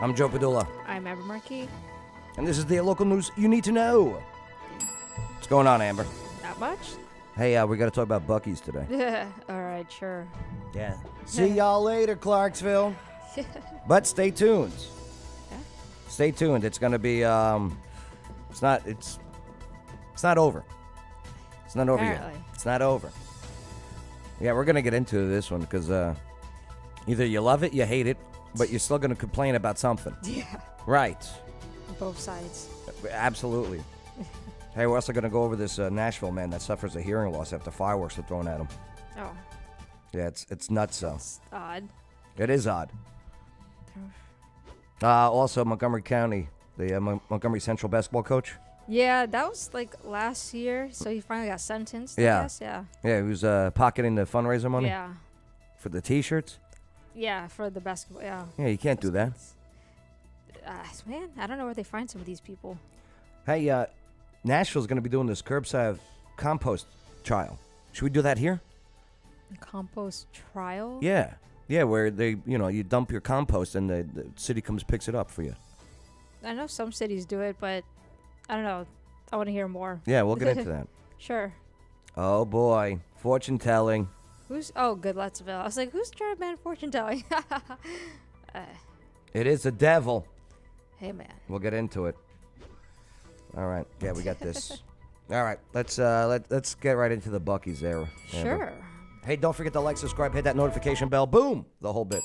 I'm Joe Padula. I'm Amber Markey. And this is the local news you need to know. What's going on, Amber? Not much. Hey, we got to talk about Buc-ee's today. All right, sure. Yeah. See y'all later, Clarksville. But stay tuned. Yeah. Stay tuned. It's going to be, it's not over. It's not over yet. Apparently. It's not over. Yeah, we're going to get into this one because either you love it, you hate it, but you're still going to complain about something. Yeah. Right. Both sides. Absolutely. Hey, we're also going to go over this Nashville man that suffers a hearing loss after fireworks were thrown at him. Oh. Yeah, it's nuts, so. It's odd. It is odd. Also, Montgomery County, the Montgomery Central basketball coach. Yeah, that was like last year, so he finally got sentenced, I guess. Yeah. Yeah, he was pocketing the fundraiser money Yeah. for the T-shirts. Yeah, for the basketball, yeah. Yeah, you can't do that. Man, I don't know where they find some of these people. Hey, Nashville's going to be doing this curbside compost trial. Should we do that here? Compost trial? Yeah. Yeah, where they, you dump your compost and the city comes picks it up for you. I know some cities do it, but I don't know. I want to hear more. Yeah, we'll get into that. Sure. Oh, boy. Fortune telling. Good, Lettsville. I was like, who's trying to ban fortune telling? It is the devil. Hey, man. We'll get into it. All right. Yeah, we got this. All right. Let's get right into the Buc-ee's there. Amber. Sure. Hey, don't forget to like, subscribe, hit that notification bell. Boom! The whole bit.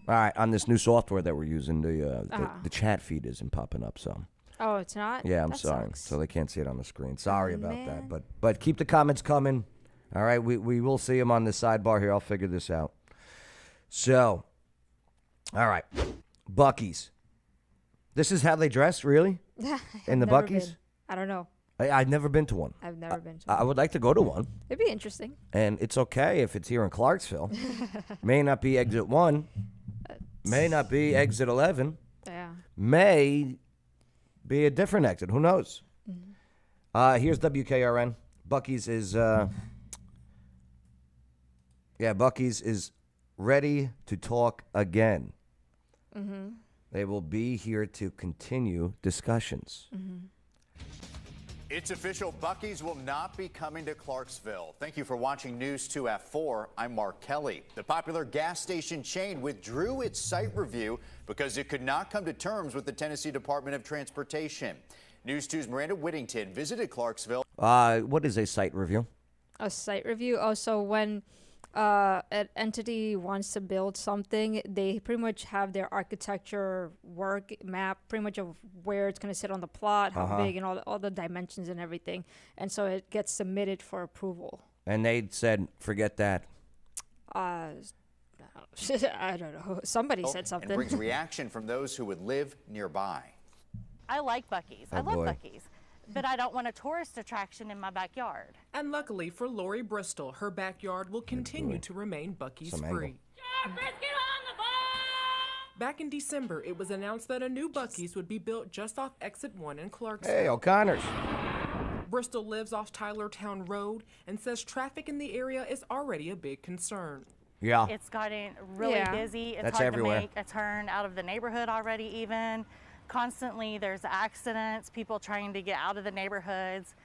All right. On this new software that we're using, the chat feed isn't popping up, so. Oh, it's not? Yeah, I'm That sorry. sucks. So they can't see it on the screen. Sorry about man. that. But keep the comments coming. All right. We will see them on the sidebar here. I'll figure this out. So, all right. Buc-ee's. This is how they dress, really? In the Buc-ee's? Been. I don't know. I've never been to one. I've never been to I would like to go to one. It'd be interesting. And it's okay if it's here in Clarksville. May not be exit 1. May not be exit 11. Yeah. May be a different exit. Who knows? Mm-hmm. Here's WKRN. Buc-ee's is Buc-ee's is ready to talk again. Mm-hmm. They will be here to continue discussions. Mm-hmm. It's official, Buc-ee's will not be coming to Clarksville. Thank you for watching News 2 at 4. I'm Mark Kelly. The popular gas station chain withdrew its site review because it could not come to terms with the Tennessee Department of Transportation. News 2's Miranda Whittington visited Clarksville. What is a site review? A site review? Oh, so when an entity wants to build something, they pretty much have their architecture work map, pretty much of where it's going to sit on the plot, how big, and all the dimensions and everything. And so it gets submitted for approval. And they said, forget that. I don't know. Somebody said something. And brings reaction from those who would live nearby. I like Buc-ee's. I love Buc-ee's. But I don't want a tourist attraction in my backyard. And luckily for Lori Bristol, her backyard will continue to remain Buc-ee's free. Back in December, it was announced that a new Buc-ee's would be built just off Exit 1 in Clarksville. Hey, O'Connor's. Bristol lives off Tylertown Road and says traffic in the area is already a big concern. Yeah. It's gotten really busy. It's That's hard everywhere. to make a turn out of the neighborhood already even. Constantly there's accidents, people trying to get out of the neighborhoods.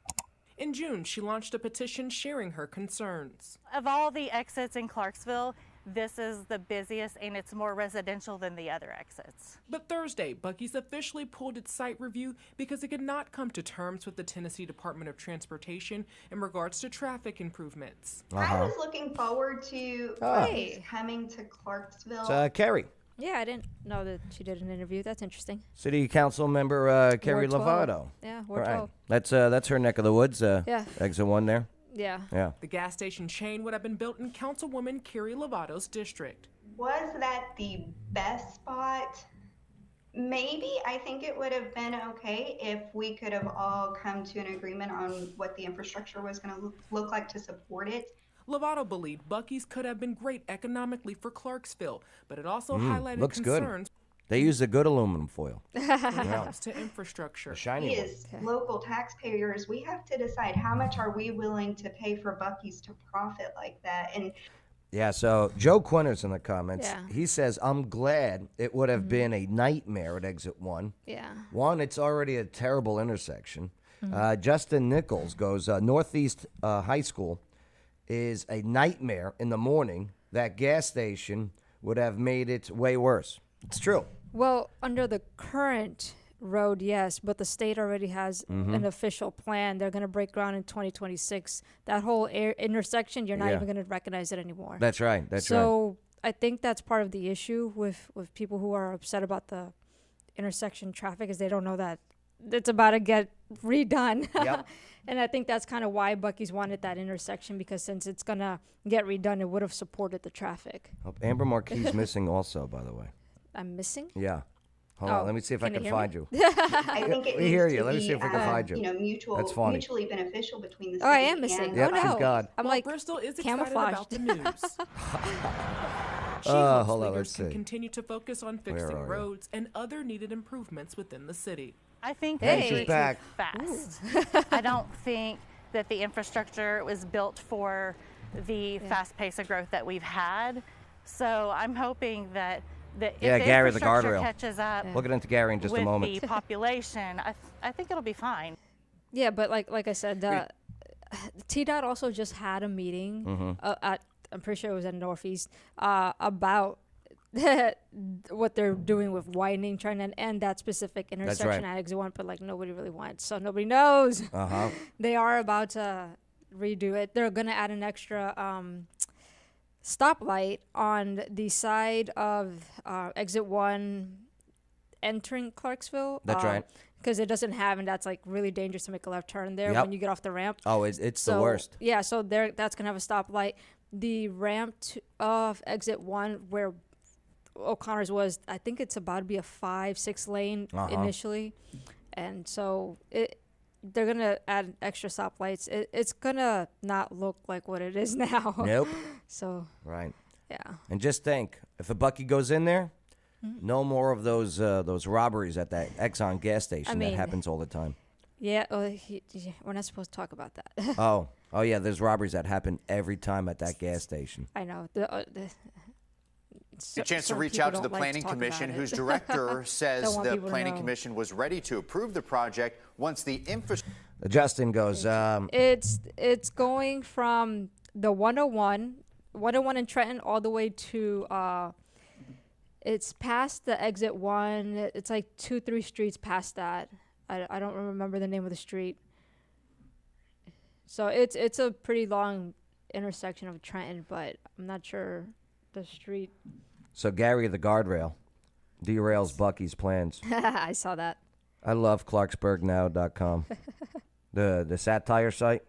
In June, she launched a petition sharing her concerns. Of all the exits in Clarksville, this is the busiest and it's more residential than the other exits. But Thursday, Buc-ee's officially pulled its site review because it could not come to terms with the Tennessee Department of Transportation in regards to traffic improvements. I was looking forward to Buc-ee's coming to Clarksville. It's Carrie. Yeah, I didn't know that she did an interview. That's interesting. City Council member Carrie Ward 12. Lovato. Yeah, Ward Right. 12. That's her neck of the woods. Yeah. Exit 1 there. Yeah. Yeah. The gas station chain would have been built in Councilwoman Carrie Lovato's district. Was that the best spot? Maybe. I think it would have been okay if we could have all come to an agreement on what the infrastructure was going to look like to support it. Lovato believed Buc-ee's could have been great economically for Clarksville, but it also highlighted looks good. concerns They use the good aluminum foil. when it comes to infrastructure. The shiny We one. as local taxpayers, we have to decide how much are we willing to pay for Buc-ee's to profit like that. And Yeah, so Joe Quinter's in the comments. Yeah. He says, I'm glad it would have been a nightmare at exit 1. Yeah. One, it's already a terrible intersection. Justin Nichols goes, Northeast High School is a nightmare in the morning. That gas station would have made it way worse. It's true. Well, under the current road, yes, but the state already has Mm-hmm. an official plan. They're going to break ground in 2026. That whole intersection, you're not Yeah. even going to recognize it anymore. That's right. That's right. So I think that's part of the issue with people who are upset about the intersection traffic is they don't know that it's about to get redone. Yep. And I think that's kind of why Buc-ee's wanted that intersection, because since it's going to get redone, it would have supported the traffic. Oh, Amber Marquis missing also, by the way. I'm missing? Yeah. Hold Oh, on. Let me see if I can you can hear me? find you. I think it We needs hear to you. Let me be, see if we can find you. Mutual, funny. mutually beneficial between the city Oh, I am missing. and Yep, Oh, she's no. gone. I'm While like Bristol is excited camouflaged. about the news. She hold hopes on, leaders let's can see. continue to focus on Where fixing are you? roads and other needed improvements within the city. I think Hey, that she's it's back. fast. I don't think that the infrastructure was built for the fast pace of growth that we've had. So I'm hoping that if Yeah, the Gary, the infrastructure guardrail. catches up We'll get into Gary in just with a moment. the population, I think it'll be fine. Yeah, but like I said, TDOT also just had a meeting Mm-hmm. at, I'm pretty sure it was at Northeast, about what they're doing with widening, trying to end that specific intersection right. at exit 1, but like nobody really wants, so nobody knows. Uh-huh. They are about to redo it. They're gonna add an extra stoplight on the side of exit 1 entering Clarksville. That's right. Because it doesn't have, and that's like really dangerous to make a left turn there Yep. when you get off the ramp. Oh, it's the So, worst. Yeah, so that's gonna have a stoplight. The ramp of exit 1 where O'Connor's was, I think it's about to be a 5-6 lane initially, and so they're gonna add extra stoplights. It's gonna not look like what it is now. Nope. So Right. yeah, And just think, if a Buc-ee goes in there, no more of those robberies at that Exxon gas station. mean- that happens all the time. yeah. We're not supposed to talk about that. Oh, yeah. There's robberies that happen every time at that gas station. I know. A chance to some reach people out to the don't like Planning talk about Commission, it. whose director says Don't want the people to Planning know. Commission was ready to approve the project once the infrastructure. Justin goes, It's going from the 101 in Trenton all the way to it's past the exit 1. It's like 2-3 streets past that. I don't remember the name of the street. So it's a pretty long intersection of Trenton, but I'm not sure the street. so Gary the guardrail derails Buc-ee's plans. I saw that. I love ClarksburgNow.com. the satire site.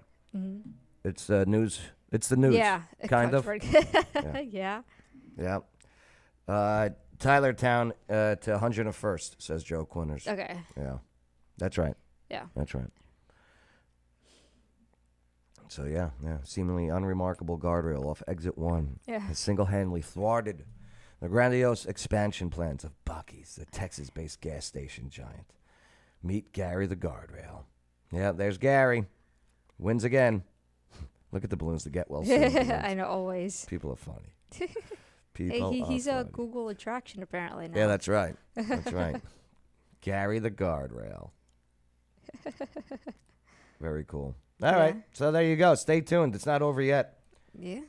It's news. It's the news. Yeah. Kind of. Clarksburg. Yeah. Yeah. Tylertown to 101st, says Joe Quinters. Okay. Yeah. That's right. Yeah. That's right. So, yeah. Seemingly unremarkable guardrail off exit 1 Yeah. has single-handedly thwarted the grandiose expansion plans of Buc-ee's, the Texas-based gas station giant. Meet Gary the guardrail. Yeah, there's Gary. Wins again. Look at the balloons, the Get Well Soon balloons. I know, always. People are funny. Hey, People he's are a funny. Google attraction apparently now. Yeah, that's right. That's right. Gary the guardrail. Very cool. All right. So there you go. Stay tuned. It's not over yet. Yeah,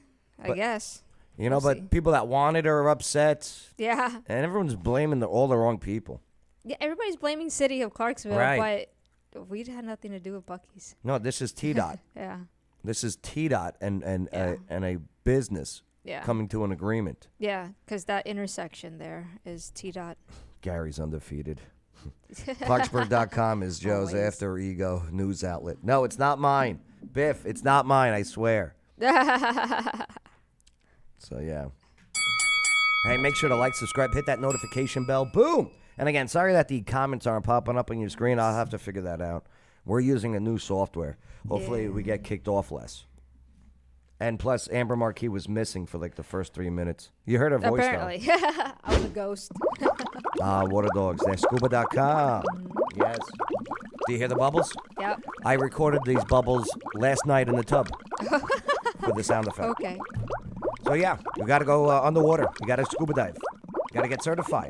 I But- guess. You know, We'll but see. people that want it are upset, Yeah. and everyone's blaming all the wrong people. Yeah, everybody's blaming City of Clarksville, Right. but we had nothing to do with Buc-ee's. No, this is TDOT. Yeah. This is TDOT and Yeah. a business Yeah. coming to an agreement. Yeah, because that intersection there is TDOT. Gary's undefeated. Clarksburg.com is Joe's Always. after ego news outlet. No, it's not mine. Biff, it's not mine, I swear. So, yeah. Hey, make sure to like, subscribe, hit that notification bell. Boom! And again, sorry that the comments aren't popping up on your screen. I'll have to figure that out. We're using a new software. Hopefully, we get kicked off less. And plus, Amber Marquis was missing for like the first 3 minutes. You heard her voice, Apparently. I was a ghost. though. Water dogs. They're scuba.com. Yes. Do you hear the bubbles? Yep. I recorded these bubbles last night in the tub for the sound effect. Okay. So yeah, you got to go underwater. You got to scuba dive. You got to get certified.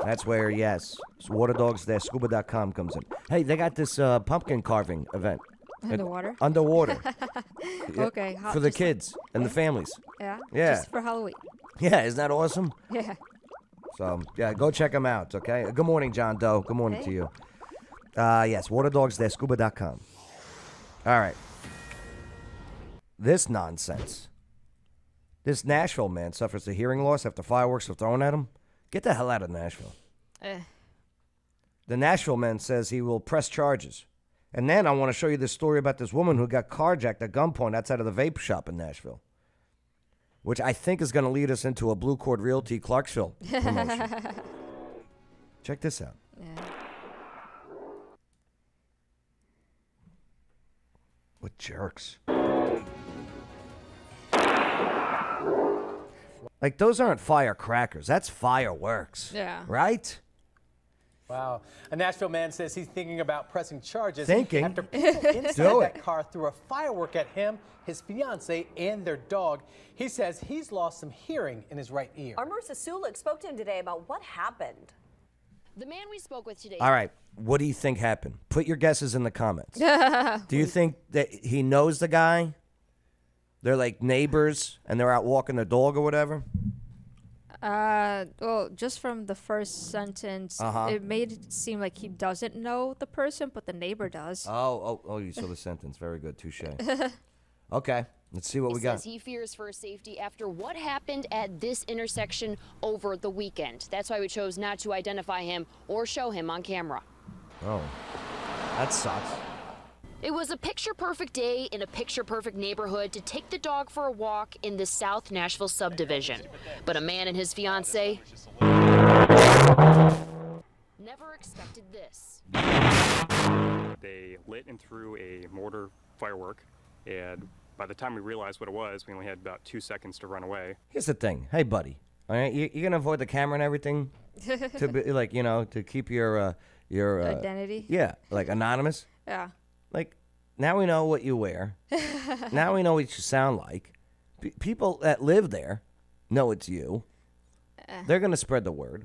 That's where, yes, waterdogs-scuba.com comes in. Hey, they got this pumpkin carving event. Underwater? Underwater. Yeah, Okay. for the kids and the families. Yeah? Yeah. Just for Halloween. Yeah, isn't that awesome? Yeah. So, yeah, go check them out, okay? Good morning, John Doe. Good morning to Hey. you. Yes, waterdogs-scuba.com. All right. This nonsense. This Nashville man suffers a hearing loss after fireworks are thrown at him. Get the hell out of Nashville. The Nashville man says he will press charges. And then I want to show you this story about this woman who got carjacked at gunpoint outside of the vape shop in Nashville, which I think is going to lead us into a Blue Cord Realty Clarksville promotion. Check this out. Yeah. What jerks. Like, those aren't firecrackers. That's fireworks. Yeah. Right? Wow. A Nashville man says he's thinking about pressing charges Thinking? after people Do inside it. that car threw a firework at him, his fiance, and their dog. He says he's lost some hearing in his right ear. Our Marissa Sulik spoke to him today about what happened. The man we spoke with today. All right. What do you think happened? Put your guesses in the comments. Do you think that he knows the guy? They're like neighbors and they're out walking their dog or whatever? Well, just from the first sentence, it made it seem like he doesn't know the person, but the neighbor does. Oh, you saw the sentence. Very good. Touche. Okay. Let's see what we He got. says he fears for his safety after what happened at this intersection over the weekend. That's why we chose not to identify him or show him on camera. Oh, that sucks. It was a picture-perfect day in a picture-perfect neighborhood to take the dog for a walk in the South Nashville subdivision. But a man and his fiancée never expected this. They lit and threw a mortar firework, and by the time we realized what it was, we only had about 2 seconds to run away. Here's the thing. Hey, buddy. All right, you're going to avoid the camera and everything to be, like, you know, to keep your Identity? Yeah, like anonymous. Yeah. Like, now we know what you wear. Now we know what you sound like. People that live there know it's you. They're going to spread the word.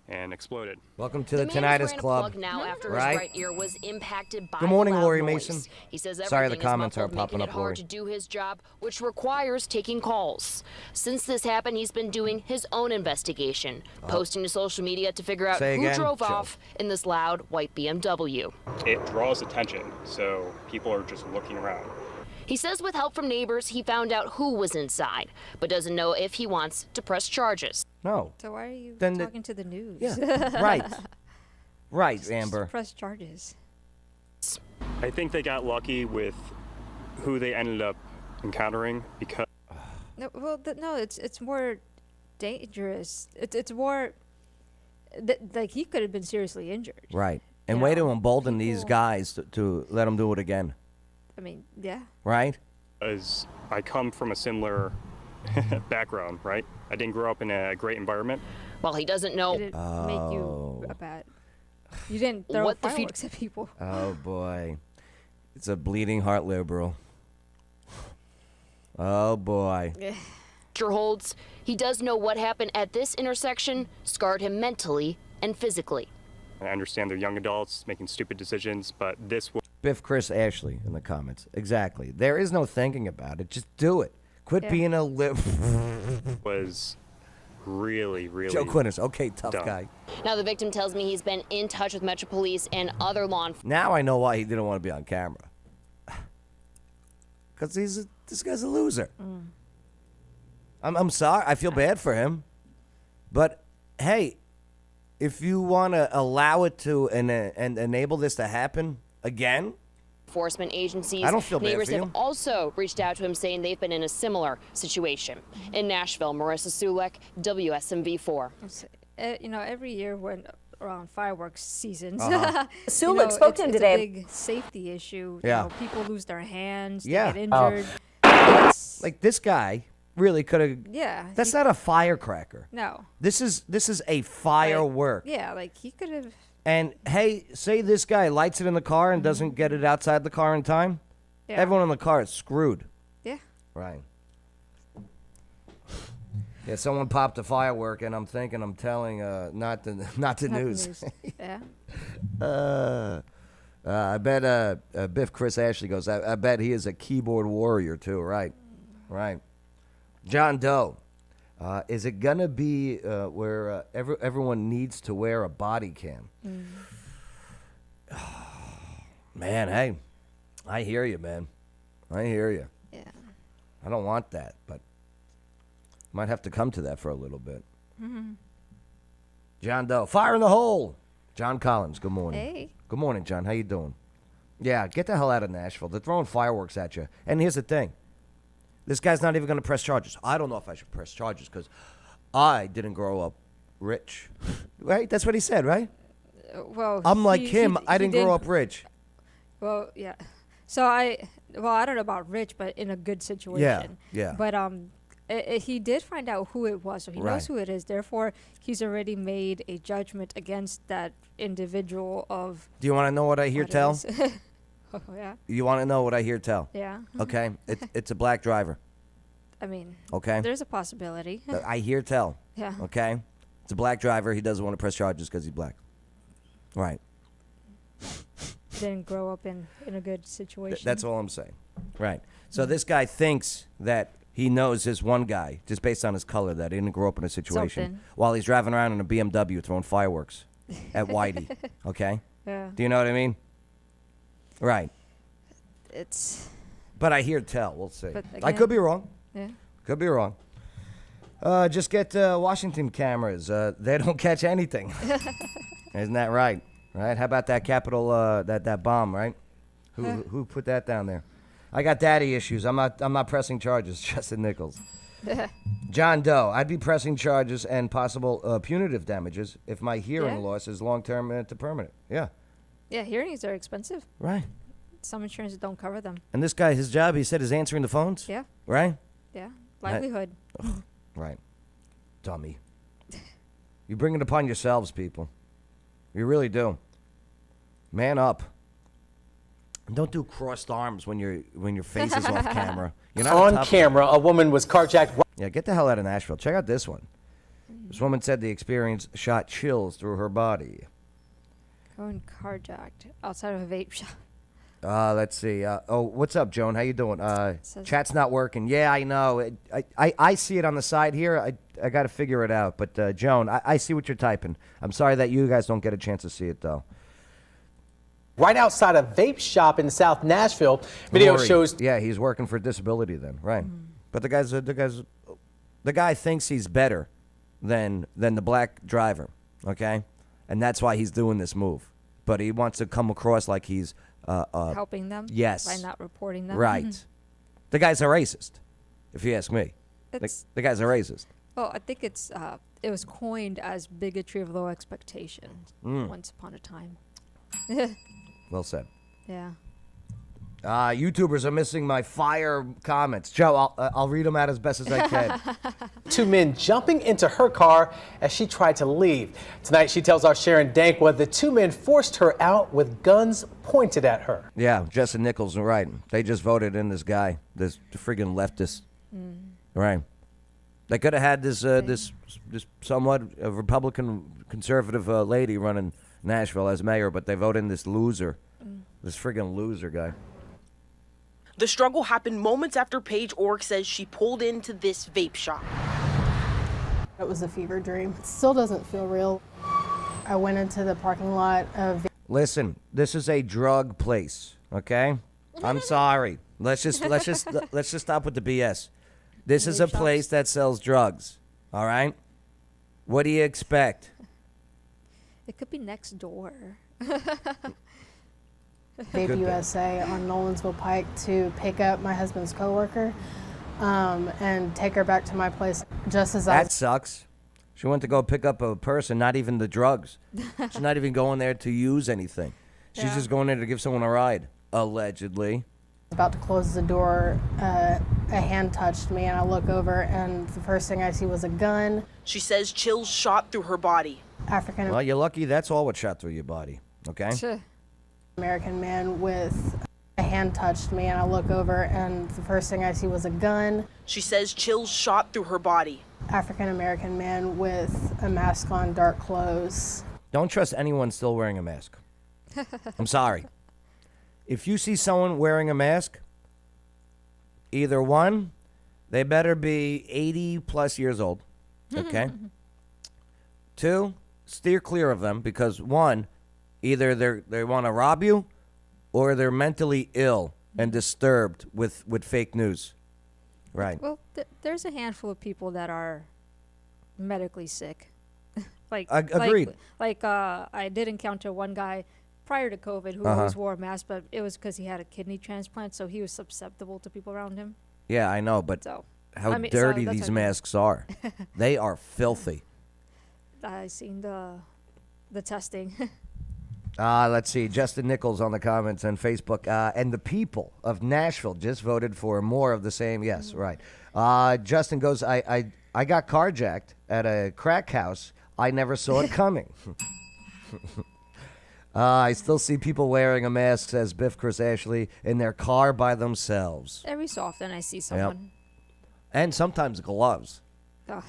And exploded. Welcome to the man is wearing Tinnitus a Club. plug now after Right? his right ear was impacted by Good morning, the loud Lori noise. Mason. He says Sorry, the everything is comments are muffled, popping making up, it hard Lori. to do his job, which requires taking calls. Since this happened, he's been doing his own investigation, posting to social media to figure out Say who again? drove Joe. off in this loud white BMW. It draws attention, so people are just looking around. He says with help from neighbors, he found out who was inside, but doesn't know if he wants to press charges. No. So why are you Then talking to the news? Yeah. Right. Right, Amber. Press charges. I think they got lucky with who they ended up encountering because No, well, no, it's more dangerous. It's more like he could have been seriously injured. Right. And You way know, to embolden these people- guys to let them do it again. I mean, yeah. Right? as I come from a similar background, right? I didn't grow up in a great environment. Well, he doesn't know Did it make you a bad? You didn't throw What the fireworks at people. Oh, boy. It's a bleeding heart liberal. Oh, boy. future holds. He does know what happened at this intersection scarred him mentally and physically. I understand they're young adults making stupid decisions, but this will Biff Chris Ashley in the comments. Exactly. There is no thinking about it. Just do it. Quit Yeah. being a was really, really Joe Quinnis. Okay, tough dumb. guy. Now, the victim tells me he's been in touch with Metro Police and other law enforcement. Now I know why he didn't want to be on camera. Because this guy's a loser. I'm sorry. I feel bad for him. But, hey, if you want to allow it to and enable this to happen again, Enforcement agencies. I don't feel bad Neighbors for you. have also reached out to him saying they've been in a similar situation. In Nashville, Marissa Sulek, WSMV4. You know, every year when around fireworks seasons, Sulik spoke to him it's today. a big safety issue. Yeah. You know, people lose their hands. Yeah. They get injured. It's- like this guy really could have. yeah. That's he- not a firecracker. No. This is a firework. Yeah, like he could have. And hey, say this guy lights it in the car and doesn't get it outside the car in time. Yeah. Everyone in the car is screwed. Yeah. Right. Yeah, someone popped a firework, and I'm thinking I'm telling not the news. Yeah. I bet Biff Chris Ashley goes, I bet he is a keyboard warrior too, right? Right. John Doe, is it going to be where everyone needs to wear a body cam? Man, hey, I hear you, man. I hear you. Yeah. I don't want that, but might have to come to that for a little bit. John Doe, fire in the hole. John Collins, good morning. Hey. Good morning, John. How you doing? Yeah, get the hell out of Nashville. They're throwing fireworks at you. And here's the thing. This guy's not even going to press charges. I don't know if I should press charges because I didn't grow up rich. Right? That's what he said, right? Well, I'm like him. I didn't grow up rich. Well, yeah. So I don't know about rich, but in a good situation. Yeah. But he did find out who it was, so he knows who it is. Therefore, he's already made a judgment against that individual of. Do you want to know what I hear tell? Oh, yeah. You want to know what I hear tell? Yeah. Okay. It's a black driver. I mean. Okay. There's a possibility. I hear tell. Yeah. Okay. It's a black driver. He doesn't want to press charges because he's black. Right. Didn't grow up in a good situation. That's all I'm saying. Right. So this guy thinks that he knows this one guy just based on his color that he didn't grow up in a situation Something. while he's driving around in a BMW throwing fireworks at Whitey. Okay? Yeah. Do you know what I mean? Right. It's. But I hear tell. We'll see. But I again- could be wrong. Yeah. Could be wrong. Just get Washington cameras. They don't catch anything. Isn't that right? Right? How about that Capitol, that bomb, right? Who put that down there? I got daddy issues. I'm not pressing charges. Justin Nichols. John Doe. I'd be pressing charges and possible punitive damages if my hearing loss is long-term to permanent. Yeah. Yeah, hearings are expensive. Right. Some insurances don't cover them. And this guy, his job, he said, is answering the phones? Yeah. Right? Yeah. Livelihood. Right. Dummy. You bring it upon yourselves, people. You really do. Man up. And don't do crossed arms when your face is off camera. You're not On tough. camera, a woman was carjacked. Yeah, get the hell out of Nashville. Check out this one. This woman said the experience shot chills through her body. Going carjacked outside of a vape shop. Let's see. What's up, Joan? How you doing? Says- Chat's not working. Yeah, I know. I see it on the side here. I got to figure it out. But, Joan, I see what you're typing. I'm sorry that you guys don't get a chance to see it, though. Right outside a vape shop in South Nashville. Video Lori. shows. Yeah, he's working for disability then, right? But the guy thinks he's better than the black driver, okay? And that's why he's doing this move. But he wants to come across like he's helping them. Yes. By not reporting them. Right. The guy's a racist, if you ask me. It's, The guy's a racist. well, I think it was coined as bigotry of low expectations once upon a time. Well said. Yeah. YouTubers are missing my fire comments. Joe, I'll read them out as best as I can. Two men jumping into her car as she tried to leave. Tonight, she tells our Sharon Dankwa the two men forced her out with guns pointed at her. Yeah, Justin Nichols, right. They just voted in this guy, this friggin' leftist. Right. They could have had this somewhat Republican conservative lady running Nashville as mayor, but they voted in this loser, this friggin' loser guy. The struggle happened moments after Paige Ork says she pulled into this vape shop. It was a fever dream. It still doesn't feel real. I went into the parking lot of. Listen, this is a drug place, okay? I'm sorry. Let's just stop with the BS. This is a place that sells drugs, all right? What do you expect? It could be next door. Vape USA on Nolensville Pike to pick up my husband's coworker and take her back to my place just as That sucks. She went to go pick up a person, not even the drugs. She's not even going there to use anything. She's just going there to give someone a ride, allegedly. about to close the door. A hand touched me and I look over and the first thing I see was a gun. She says chills shot through her body. African Well, you're lucky that's all what shot through your body, okay? American man with a hand touched me and I look over and the first thing I see was a gun. She says chills shot through her body. African American man with a mask on, dark clothes. Don't trust anyone still wearing a mask. I'm sorry. If you see someone wearing a mask, either one, they better be 80 plus years old, okay? Two, steer clear of them because one, either they want to rob you or they're mentally ill and disturbed with fake news. Right. Well, there's a handful of people that are medically sick. Agreed. I did encounter one guy prior to COVID who always wore a mask, but it was because he had a kidney transplant, so he was susceptible to people around him. Yeah, I know, but So, how dirty these masks are. They are filthy. I seen the testing. Let's see. Justin Nichols on the comments on Facebook. And the people of Nashville just voted for more of the same. Yes, right. Justin goes, I got carjacked at a crack house. I never saw it coming. I still see people wearing a mask, says Biff Chris Ashley, in their car by themselves. Every so often I see someone. And sometimes gloves. Oh.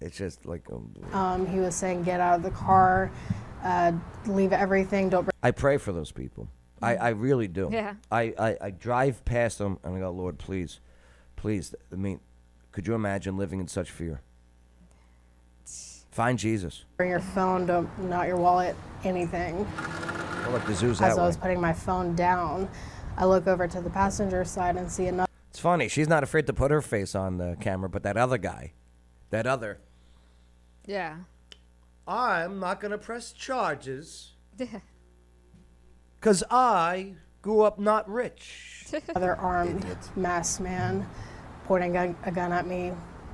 It's just like... He was saying, get out of the car, leave everything, don't... I pray for those people. I really do. Yeah. I drive past them and I go, Lord, please. I mean, could you imagine living in such fear? Find Jesus. Bring your phone, not your wallet, anything. Oh, look, the zoo's As that I way. was putting my phone down, I look over to the passenger side and see another... It's funny. She's not afraid to put her face on the camera, but that other guy, Yeah. I'm not going to press charges Yeah. because I grew up not rich. Other armed masked man pointing a gun at me,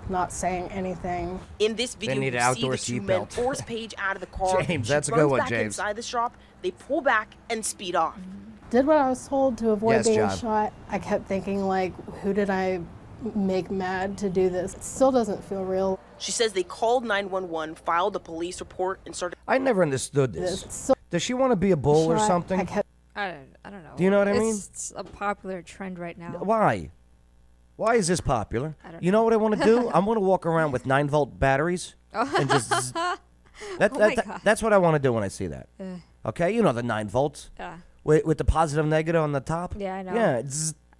not saying anything. In this video, need you an see the outdoor two men seatbelt. force Paige out of the car. James, She that's a good runs one, back James. inside the shop. They pull back and speed off. Did what I was told to avoid Yes, being John. shot. I kept thinking, like, who did I make mad to do this? It still doesn't feel real. She says they called 911, filed a police report, and started... I never understood this. So Does she want to be a bull or shot. something? I kept I don't know. Do you know what I mean? It's a popular trend right now. Why? Why is this popular? I don't You know what I want to do? I'm going to walk around with 9-volt batteries and just... That's what I want to do when I see that. Okay? You know the 9 volts Yeah. with the positive negative on the top? Yeah, I know. Yeah.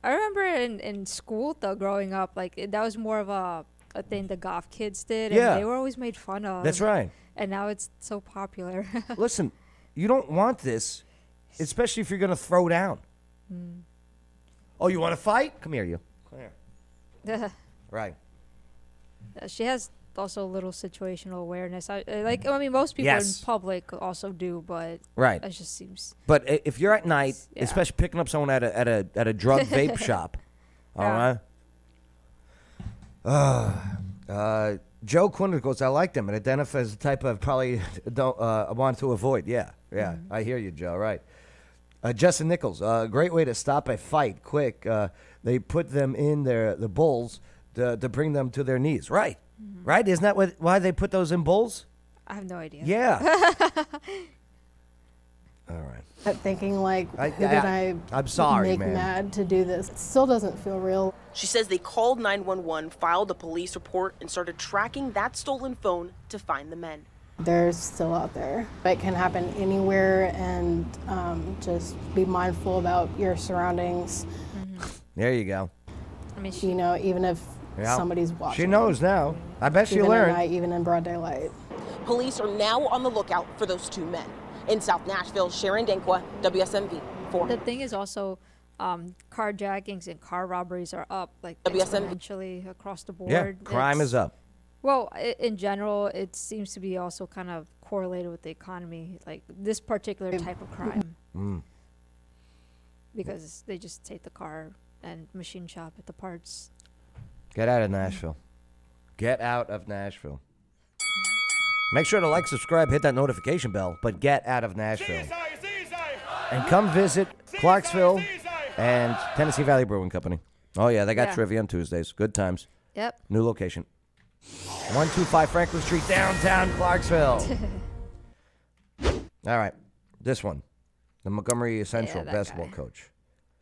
I remember in school though, growing up, like that was more of a thing the goth kids did, and Yeah. they were always made fun of. That's right. And now it's so popular. Listen, you don't want this, especially if you're going to throw down. Oh, you want to fight? Come here, you. Come here. Right. She has also a little situational awareness. I mean, most people Yes. in public also do, but Right. it just seems. But if you're at night, Yeah. especially picking up someone at a drug vape shop, all Yeah. right. Joe Quinn goes, I like them. It identifies the type of probably don't want to avoid. Yeah. I hear you, Joe. Right. Justin Nichols, great way to stop a fight quick. They put them in the bulls to bring them to their knees. Right. Right. Isn't that why they put those in bulls? I have no idea. Yeah. All right. kept thinking, like, who did I'm sorry, make man. mad to do this? It still doesn't feel real. She says they called 911, filed a police report, and started tracking that stolen phone to find the men. They're still out there. It can happen anywhere, and just be mindful about your surroundings. There you go. I mean, You know, even if Yeah. somebody's watching. She knows now. I bet she even learned. At night, even in broad daylight. Police are now on the lookout for those two men. In South Nashville, Sharon Dankwa, WSMV 4. The thing is also, carjackings and car robberies are up, like, WSMV. exponentially across the board. Yeah, crime is up. Well, in general, it seems to be also kind of correlated with the economy, like this particular type of crime. Because they just take the car and machine shop at the parts. Get out of Nashville. Get out of Nashville. Make sure to like, subscribe, hit that notification bell, but get out of Nashville. And come visit Clarksville and Tennessee Valley Brewing Company. Oh, yeah, they got Yeah. trivia on Tuesdays. Good times. Yep. New location. 125 Franklin Street, downtown Clarksville. All right, this one. The Montgomery Central that basketball guy. coach.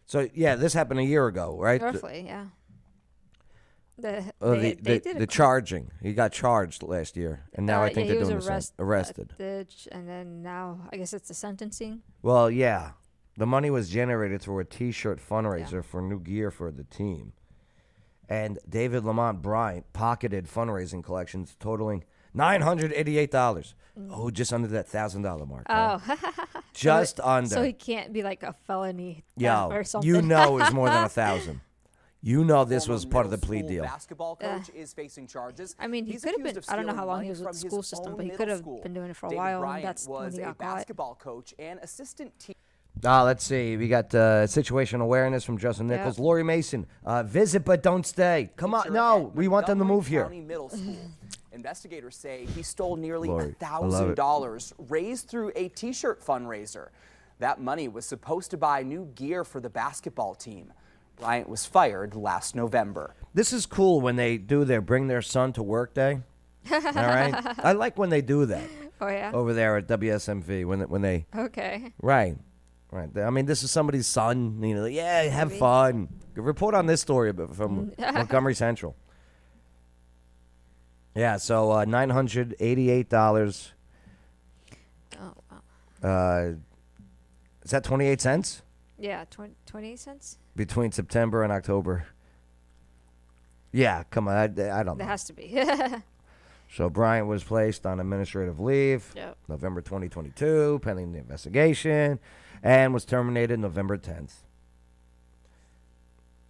So, yeah, this happened a year ago, right? Roughly, yeah. They did the charging. He got charged last year, and now I think he they're was doing the same. Arrested. And then now I guess it's the sentencing. Well, yeah. The money was generated through a T-shirt fundraiser for new gear for the team. And David Lamont Bryant pocketed fundraising collections totaling $988. Oh, just under that $1,000 mark. Oh. Just under. So he can't be like a felony Yo, or something. you know it's more than 1,000. You know this was part of the plea deal. Basketball coach is facing charges. I mean, he could have been. I don't know how long he was with the school system, but he could have been doing it for a while. And that's when he got caught. Basketball coach and assistant team. Let's see. We got situation awareness from Justin Nichols. Lori Mason, visit but don't stay. Come on. No, we want them to move here. Middle School. Investigators say he stole nearly Lori, $1,000 raised through a T-shirt fundraiser. That money was supposed to buy new gear for the basketball team. Bryant was fired last November. This is cool when they do their bring their son to work day. All right? I like when they do that. Oh, yeah? Over there at WSMV when they. Okay. Right. I mean, this is somebody's son. You know, yeah, have fun. Report on this story from Montgomery Central. Yeah, so $988. Oh, wow. Is that 28 cents? Yeah, 28 cents. Between September and October. Yeah, come on. I don't know. There has to be. So Bryant was placed on administrative leave November 2022, pending the investigation, and was terminated November 10th.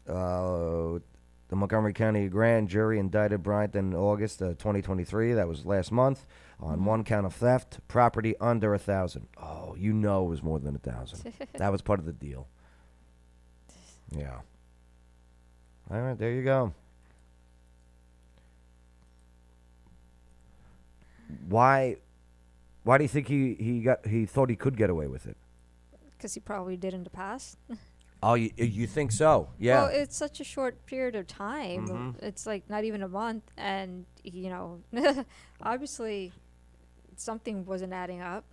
The Montgomery County grand jury indicted Bryant in August 2023, that was last month, on one count of theft, property under $1,000. Oh, you know it was more than $1,000. That was part of the deal. Yeah. All right, there you go. Why do you think he thought he could get away with it? Because he probably did in the past. Oh, you think so? Yeah. Well, it's such a short period of time. Mm-hmm. It's like not even a month, and obviously something wasn't adding up.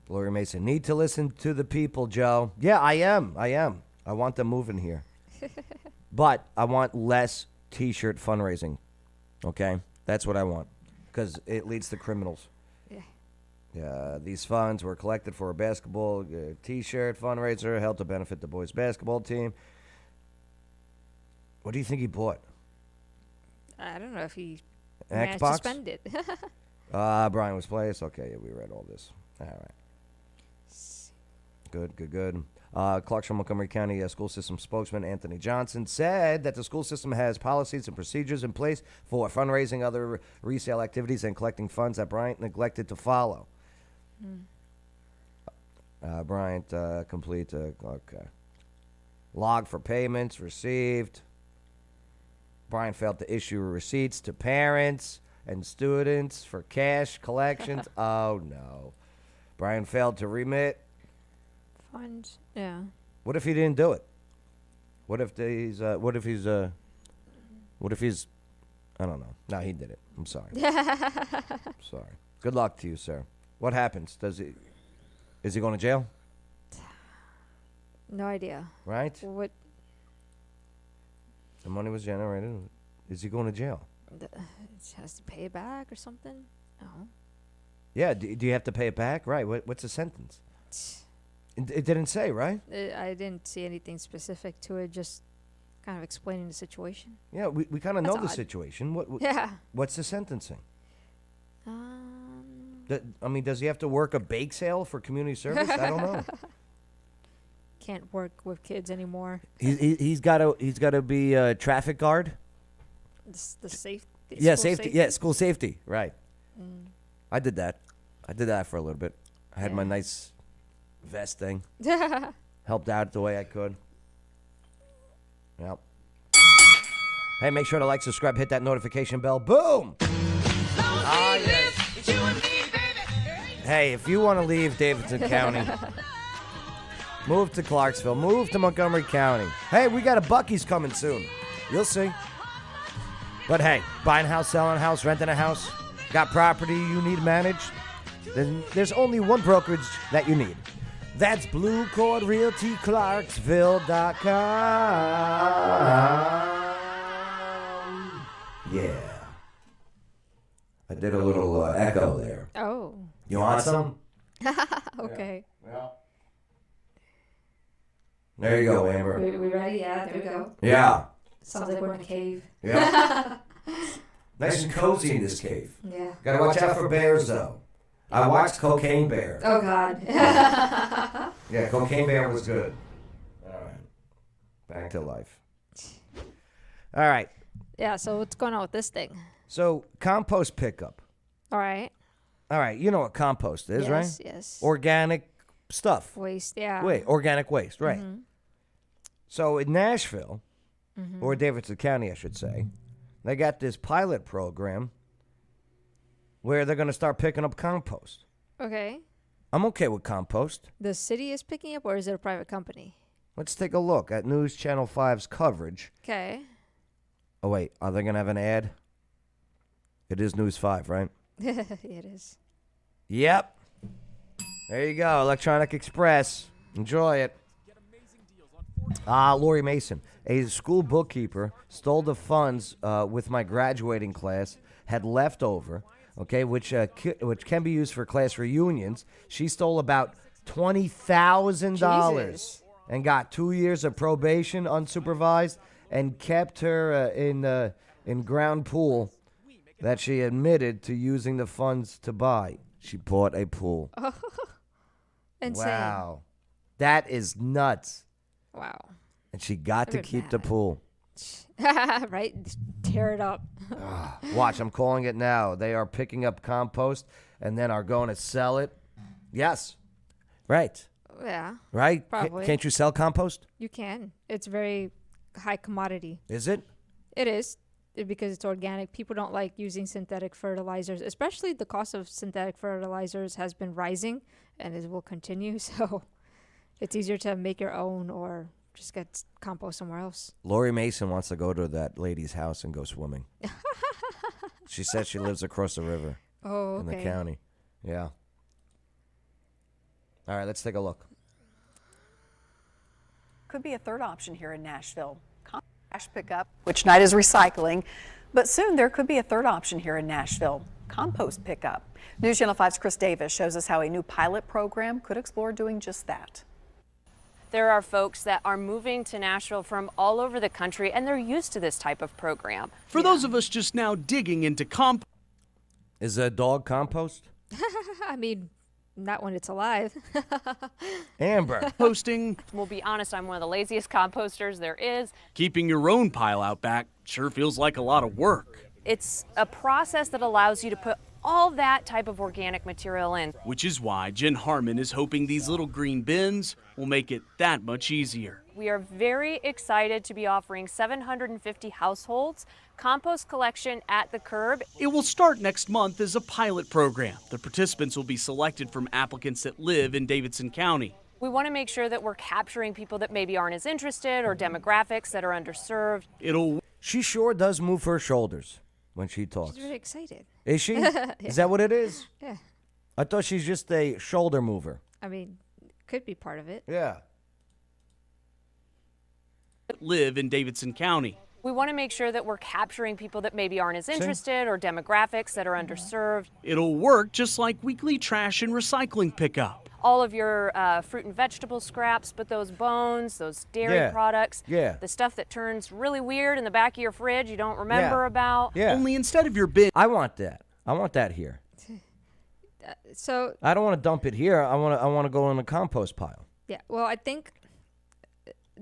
Lori Mason, need to listen to the people, Joe. Yeah, I am. I want them moving here. But I want less T-shirt fundraising. Okay? That's what I want. Because it leads to criminals. Yeah. These funds were collected for a basketball T-shirt fundraiser held to benefit the boys' basketball team. What do you think he bought? I don't know if he An managed Xbox? to spend it. Brian was placed. Okay, yeah, we read all this. All right. Good. Clarksville, Montgomery County school system spokesman Anthony Johnson said that the school system has policies and procedures in place for fundraising, other resale activities, and collecting funds that Bryant neglected to follow. Bryant complete. Okay. Log for payments received. Bryant failed to issue receipts to parents and students for cash collections. Oh no. Bryant failed to remit Funds. Yeah. What if he didn't do it? What if he's I don't know. No, he did it. I'm sorry. Sorry. Good luck to you, sir. What happens? Is he going to jail? No idea. Right? What? The money was generated. Is he going to jail? Has to pay it back or something? No. Yeah, do you have to pay it back? Right. What's the sentence? It didn't say, right? I didn't see anything specific to it, just kind of explaining the situation. Yeah, we kind of know That's the odd. situation. Yeah. What's the sentencing? Does he have to work a bake sale for community service? I don't know. Can't work with kids anymore. He's got to be a traffic guard. The safety. Yeah, safety. Yeah, school safety. Right. I did that. For a little bit. I had my nice vest thing. Helped out the way I could. Yep. Hey, make sure to like, subscribe, hit that notification bell. Boom! Yes. Hey, if you want to leave Davidson County, move to Clarksville, move to Montgomery County. Hey, we got a Buc-ee's coming soon. You'll see. But hey, buying a house, selling a house, renting a house, got property you need managed, then there's only one brokerage that you need. That's Blue Cord Realty Clarksville.com. did a little echo there. Oh. You want some? Okay. Yeah. There you go, Amber. We ready? Yeah, there we go. Yeah. Sounds like we're in a cave. Yeah. Nice and cozy in this cave. Yeah. Gotta watch out for bears, though. I watched Cocaine Bear. Oh, God. Yeah, Cocaine Bear was good. All right. Back to life. All right. Yeah, so what's going on with this thing? So, compost pickup. All right. All right, you know what compost is, right? Yes, yes. Organic stuff. Waste, yeah. Wait, organic waste, right. Mm-hmm. So in Nashville, or Davidson County, I should say, they got this pilot program where they're going to start picking up compost. Okay. I'm okay with compost. The city is picking up, or is it a private company? Let's take a look at News Channel 5's coverage. Okay. Oh, wait, are they going to have an ad? It is News 5, right? It is. Yep. There you go, Electronic Express. Enjoy it. Lori Mason, a school bookkeeper, stole the funds with my graduating class, had left over, okay, which can be used for class reunions. She stole about $20,000 and got 2 years of probation unsupervised and kept her in ground pool that she admitted to using the funds to buy. She bought a pool. Insane. Wow. That is nuts. Wow. And she got to keep the pool. Right? Tear it up. Watch, I'm calling it now. They are picking up compost and then are going to sell it. Yes. Right. Yeah. Right? Probably. Can't you sell compost? You can. It's very high commodity. Is it? It is, because it's organic. People don't like using synthetic fertilizers, especially the cost of synthetic fertilizers has been rising, and it will continue. So it's easier to make your own or just get compost somewhere else. Lori Mason wants to go to that lady's house and go swimming. She says she lives across the river in the county. Yeah. All right, let's take a look. Could be a third option here in Nashville. Trash pickup, which night is recycling, but soon there could be a third option here in Nashville, compost pickup. News Channel 5's Chris Davis shows us how a new pilot program could explore doing just that. There are folks that are moving to Nashville from all over the country, and they're used to this type of program. For those of us just now digging into compost. Is a dog compost? I mean, not when it's alive. Amber. Posting. We'll be honest, I'm one of the laziest composters there is. Keeping your own pile out back sure feels like a lot of work. It's a process that allows you to put all that type of organic material in. Which is why Jen Harmon is hoping these little green bins will make it that much easier. We are very excited to be offering 750 households compost collection at the curb. It will start next month as a pilot program. The participants will be selected from applicants that live in Davidson County. We want to make sure that we're capturing people that maybe aren't as interested or demographics that are underserved. She sure does move her shoulders when she talks. She's really excited. Is she? Yeah. Is that what it is? Yeah. I thought she's just a shoulder mover. I mean, could be part of it. Yeah. Live in Davidson County. We want to make sure that we're capturing people that maybe aren't as interested or demographics that are underserved. It'll work just like weekly trash and recycling pickup. All of your fruit and vegetable scraps, but those bones, those dairy products, the stuff that turns really weird in the back of your fridge you don't remember about. Yeah. Only instead of your bin. I want that. I want that here. So I don't want to dump it here. I want to go in the compost pile. yeah, well, I think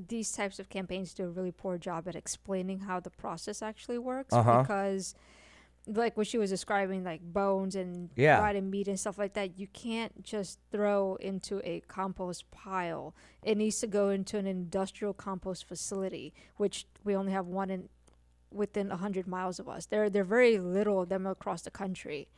these types of campaigns do a really poor job at explaining how the process actually works because like what she was describing, like bones and rotted meat and stuff like that, you can't just throw into a compost pile. It needs to go into an industrial compost facility, which we only have one within 100 miles of us. There are very little of them across the country.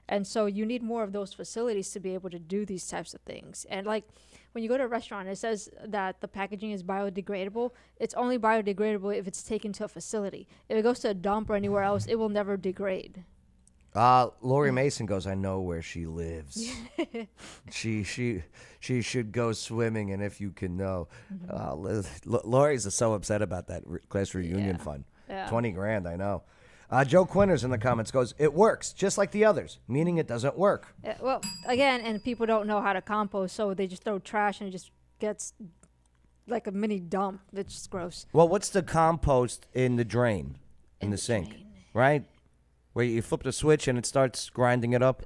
And so you need more of those facilities to be able to do these types of things. And like when you go to a restaurant, it says that the packaging is biodegradable. It's only biodegradable if it's taken to a facility. If it goes to a dump or anywhere else, it will never degrade. Lori Mason goes, I know where she lives. she should go swimming, and if you can know. Lori's so upset about that class reunion fund. Yeah. 20 grand, I know. Joe Quinters in the comments goes, it works just like the others, meaning it doesn't work. Well, again, and people don't know how to compost, so they just throw trash and it just gets like a mini dump. It's just gross. Well, what's the compost in the drain, in the sink, right? Where you flip the switch and it starts grinding it up?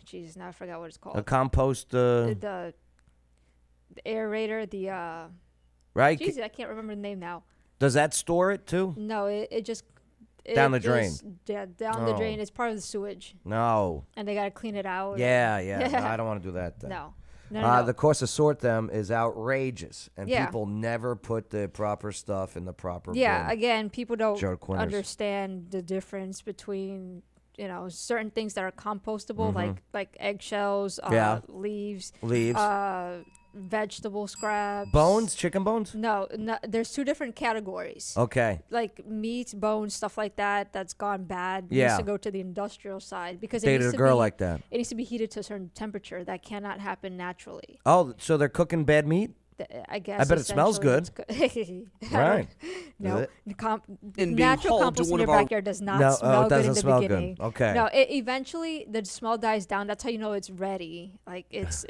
Jesus, now I forgot what it's called. A compost. The aerator, right? Jesus, I can't remember the name now. Does that store it too? No, it just down the drain. Yeah, down the drain. It's part of the sewage. No. And they gotta clean it out. Yeah. No, I don't want to do that. Then. No. The cost to sort them is outrageous, and Yeah. people never put the proper stuff in the proper bin. Again, people don't Joe Quinters. understand the difference between certain things that are compostable, like eggshells, leaves, vegetable scraps, bones, chicken bones. No, there's two different categories. Okay. Like meat, bones, stuff like that. That's gone bad. Yeah. Needs to go to the industrial side because Dated a girl like that. It needs to be heated to a certain temperature. That cannot happen naturally. Oh, so they're cooking bad meat? I guess. I bet it smells good. Right. No, And being natural hauled to compost in one your of our- backyard does not No, smell it good in doesn't the smell good. beginning. Okay. No, eventually the smell dies down. That's how you know it's ready. Like it's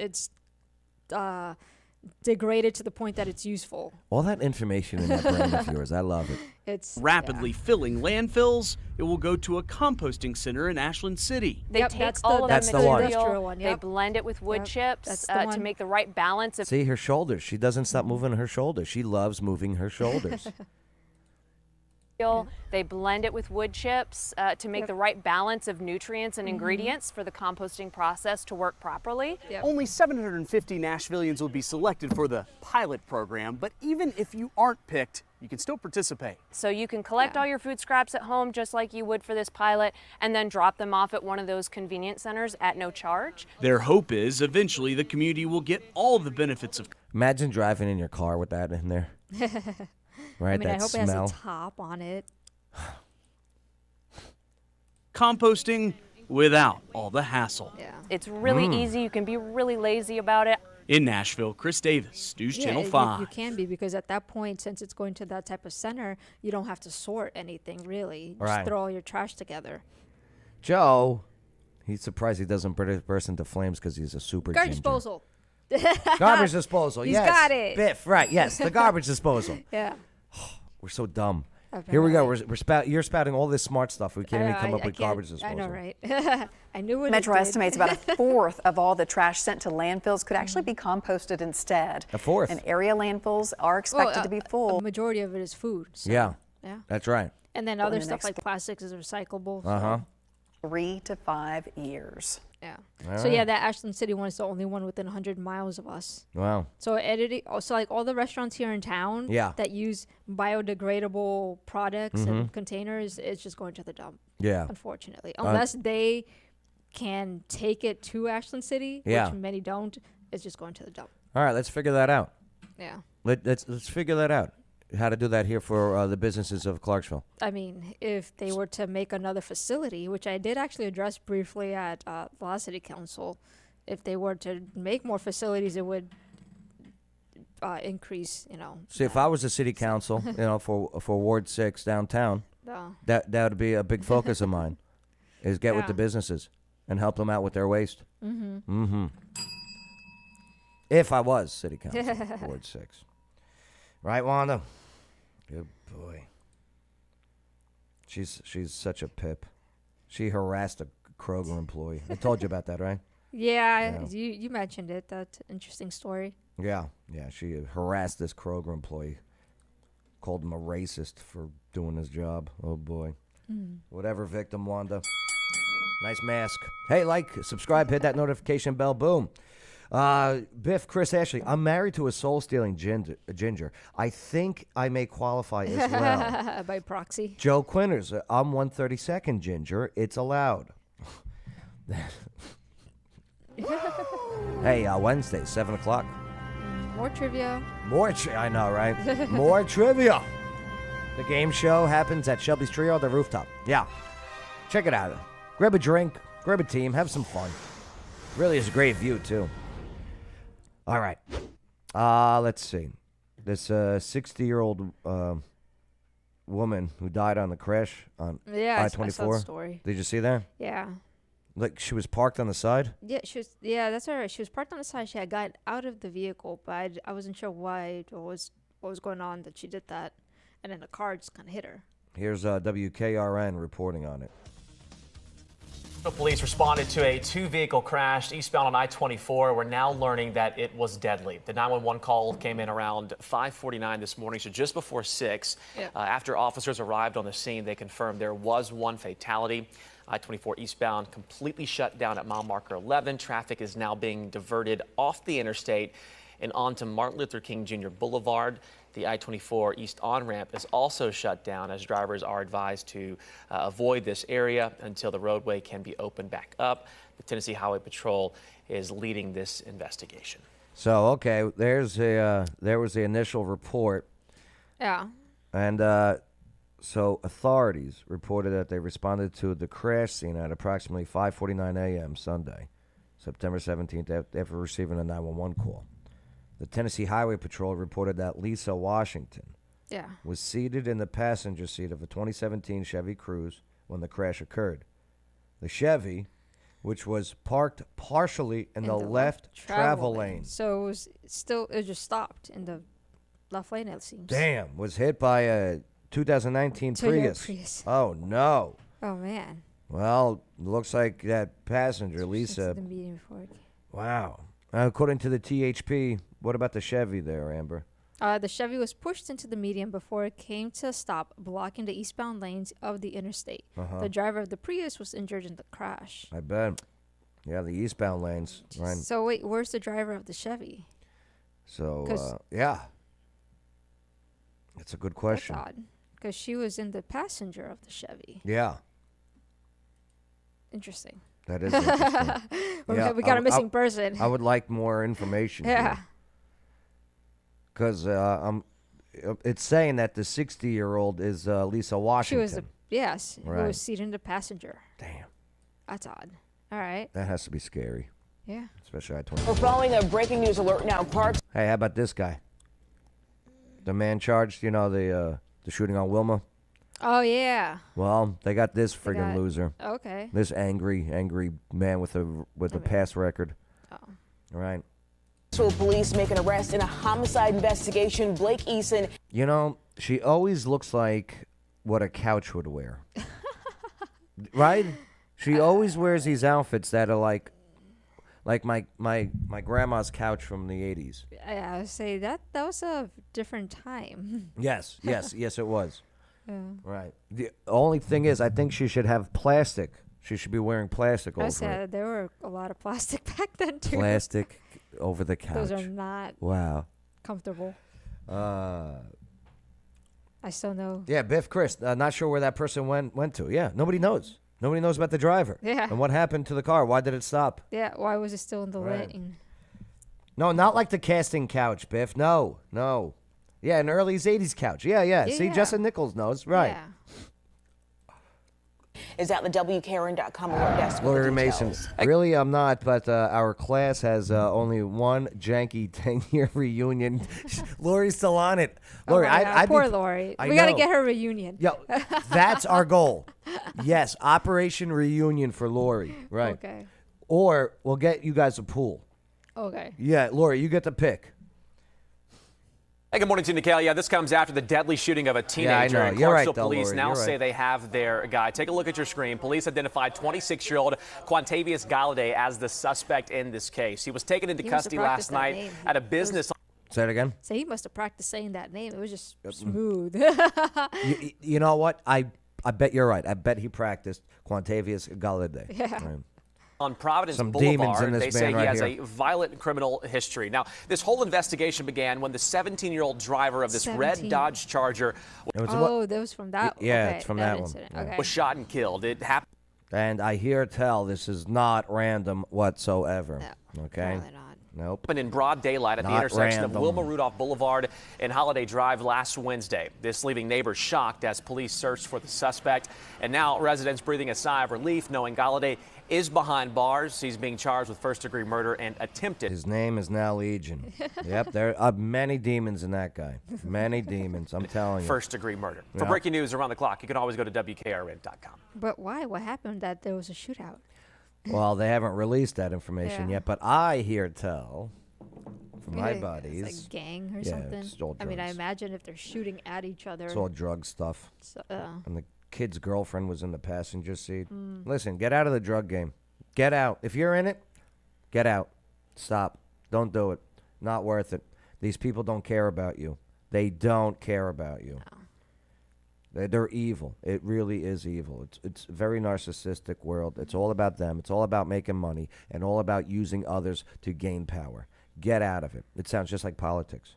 degraded to the point that it's useful. All that information in that brain of yours, I love it. It's rapidly filling landfills. It will go to a composting center in Ashland City. They take all of That's the the one. material, one, they blend it with wood chips That's the to one. make the right balance of See her shoulders. She doesn't stop moving her shoulders. She loves moving her shoulders. They blend it with wood chips to make the right balance of nutrients and ingredients for the composting process to work properly. Only 750 Nashvillians will be selected for the pilot program, but even if you aren't picked, you can still participate. So you can collect all your food scraps at home just like you would for this pilot and then drop them off at one of those convenience centers at no charge. Their hope is eventually the community will get all the benefits of Imagine driving in your car with that in there. Right, I mean, that I hope smell. it has a top on it. composting without all the hassle. Yeah. It's really easy. You can be really lazy about it. In Nashville, Chris Davis, News Channel you- 5. You can be, because at that point, since it's going to that type of center, you don't have to sort anything really. Just Right. throw all your trash together. Joe, he's surprised he doesn't burst into flames because he's a super Garbage ginger. disposal. Garbage disposal. He's Yes. got it. Biff. Right. Yes. The garbage disposal. Yeah. We're so dumb. Okay, Here we go. right. You're spouting all this smart stuff. We can't even come up with can't- garbage disposal. I know, right? I knew what Metro it did. estimates about a fourth of all the trash sent to landfills could actually be composted instead. A fourth. And area landfills are expected to be full. A majority of it is food. So, Yeah. Yeah. That's right. And then Well, other the stuff next- like plastics is recyclable. So, Uh-huh. 3 to 5 years. yeah. All So yeah, right. that Ashland City one is the only one within 100 miles of us. Wow. So editing, also like all the restaurants here in town Yeah. that use biodegradable products and containers, it's just going to the dump. Yeah. Unfortunately, unless they can take it to Ashland City, Yeah. which many don't, it's just going to the dump. All right. Let's figure that out. Yeah. Let's figure that out. How to do that here for the businesses of Clarksville. I mean, if they were to make another facility, which I did actually address briefly at the last city council, if they were to make more facilities, it would increase, See, if I was a city council, for Ward 6 downtown, that would be a big focus of mine, is get with Yeah. the businesses and help them out with their waste. Mm-hmm. Mm-hmm. If I was city council, Ward 6. Right, Wanda? Good boy. She's such a pip. She harassed a Kroger employee. I told you about that, right? Yeah, you mentioned it. That's an interesting story. Yeah. She harassed this Kroger employee. Called him a racist for doing his job. Oh, boy. Whatever, victim, Wanda. Nice mask. Hey, subscribe, hit that notification bell. Boom. Biff, Chris Ashley, I'm married to a soul-stealing ginger. I think I may qualify as well. By proxy. Joe Quinters, I'm 132nd ginger. It's allowed. Hey, Wednesday, 7 o'clock. More trivia. I know, right? More trivia. The game show happens at Shelby's Trio, the rooftop. Yeah. Check it out. Grab a drink, grab a team, have some fun. Really is a great view, too. All right. Let's see. This 60-year-old woman who died on the crash on Yeah, I-24. I saw the story. Did you see that? Yeah. Like she was parked on the side? Yeah, yeah, that's all right. She was parked on the side. She had gotten out of the vehicle, but I wasn't sure why or what was going on that she did that. And then the car just kind of hit her. Here's WKRN reporting on it. Police responded to a two-vehicle crash eastbound on I-24. We're now learning that it was deadly. The 911 call came in around 5:49 this morning, so just before 6. Yep. After officers arrived on the scene, they confirmed there was one fatality. I-24 eastbound completely shut down at mile marker 11. Traffic is now being diverted off the interstate and onto Martin Luther King Jr. Boulevard. The I-24 east on-ramp is also shut down as drivers are advised to avoid this area until the roadway can be opened back up. The Tennessee Highway Patrol is leading this investigation. So, okay, there was the initial report. Yeah. And so authorities reported that they responded to the crash scene at approximately 5:49 a.m. Sunday, September 17th, after receiving a 911 call. The Tennessee Highway Patrol reported that Lisa Washington was seated in the passenger seat of a 2017 Chevy Cruze when the crash occurred. The Chevy, which was parked partially in the left travel lane. So it just stopped in the left lane, it seems. Damn, was hit by a 2019 Prius. Oh, no. Oh, man. Well, looks like that passenger, Lisa. The median before it came. Wow. According to the THP, what about the Chevy there, Amber? The Chevy was pushed into the median before it came to a stop, blocking the eastbound lanes of the interstate. The driver of the Prius was injured in the crash. I bet. Yeah, the eastbound lanes. Right. So, wait, where's the driver of the Chevy? So, yeah. That's a good question. That's odd. Because she was in the passenger of the Chevy. Yeah. Interesting. That is interesting. We got a missing person. I would like more information. Yeah. Because it's saying that the 60-year-old is Lisa Washington. Who was seated in the passenger. Damn. That's odd. All right. That has to be scary. Yeah. Especially I-24. We're following a breaking news alert now. Hey, how about this guy? The man charged, the shooting on Wilma. Oh, yeah. Well, they got this friggin' loser. Okay. This angry man with a past record. Oh. All right. Clarksville police make an arrest in a homicide investigation. Blake Eason. She always looks like what a couch would wear. Right? She always wears these outfits that are like my grandma's couch from the 80s. I would say that was a different time. Yes, it was. Yeah. Right. The only thing is, I think she should have plastic. She should be wearing plastic over I it. said there were a lot of plastic back then, too. Plastic over the couch. Those are not comfortable. I still know. Yeah, Biff Chris. Not sure where that person went to. Yeah, nobody knows. Nobody knows about the driver. Yeah. And what happened to the car? Why did it stop? Yeah, why was it still in the lane? No, not like the casting couch, Biff. No. Yeah, an early 80s couch. Yeah. See, Justin Nichols knows. Right. Yeah. Is at the WKRN.com alert desk. Lori Mason. Really, I'm not, but our class has only one janky 10-year reunion. Lori's still on it. Lori, poor Lori. We got to get her reunion. Yo, that's our goal. Yes, Operation Reunion for Lori. Right. Okay. Or we'll get you guys a pool. Okay. Yeah, Lori, you get the pick. Hey, good morning to Nicole. Yeah, this comes after the deadly shooting of a teenager. Yeah, I know. And You're right, Clarksville though, police Lori. now You're say right. they have their guy. Take a look at your screen. Police identified 26-year-old Quantavious Galladay as the suspect in this case. He was taken into custody last night at a business. Say it again. So he must have practiced saying that name. It was just smooth. You know what? I bet you're right. I bet he practiced Quantavious Galladay. Yeah. Right. On Providence Some demons Boulevard, in this they say man he right has here. a violent criminal history. Now, this whole investigation began when the 17-year-old driver of this 17. red Dodge Charger that was from that. Yeah, okay, it's from that that one. incident. Yeah. Okay. was shot and killed. It happened. And I hear tell this is not random whatsoever. No, okay? probably not. Nope. Happened in broad daylight at the Not intersection random. of Wilma Rudolph Boulevard and Holiday Drive last Wednesday. This leaving neighbors shocked as police searched for the suspect. And now residents breathing a sigh of relief knowing Galladay is behind bars. He's being charged with first-degree murder and attempted. His name is now Legion. Yep, there are many demons in that guy. Many demons, I'm telling you. First-degree murder. For Yep. breaking news around the clock, you can always go to WKRN.com. But why? What happened that there was a shootout? Well, they haven't released that information Yeah. yet, but I hear tell from my It's buddies. like a gang or Yeah, something. it's all I mean, I drugs. imagine if they're shooting at each other. It's all drug stuff. So, And the kid's girlfriend was in the passenger seat. Mm. Listen, get out of the drug game. Get out. If you're in it, get out. Stop. Don't do it. Not worth it. These people don't care about you. They don't care about you. They're evil. It really is evil. It's a very narcissistic world. It's all about them. It's all about making money and all about using others to gain power. Get out of it. It sounds just like politics.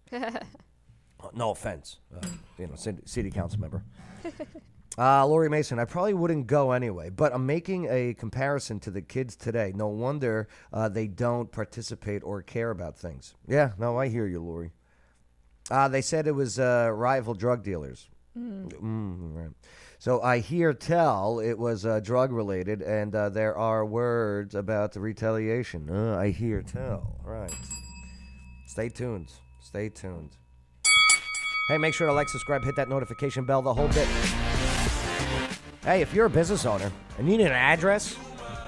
No offense, city council member. Lori Mason, I probably wouldn't go anyway, but I'm making a comparison to the kids today. No wonder they don't participate or care about things. Yeah, no, I hear you, Lori. They said it was rival drug dealers. Right. So I hear tell it was drug related, and there are words about the retaliation. I hear tell. Right. Stay tuned. Stay tuned. Hey, make sure to like, subscribe, hit that notification bell, the whole bit. Hey, if you're a business owner and you need an address,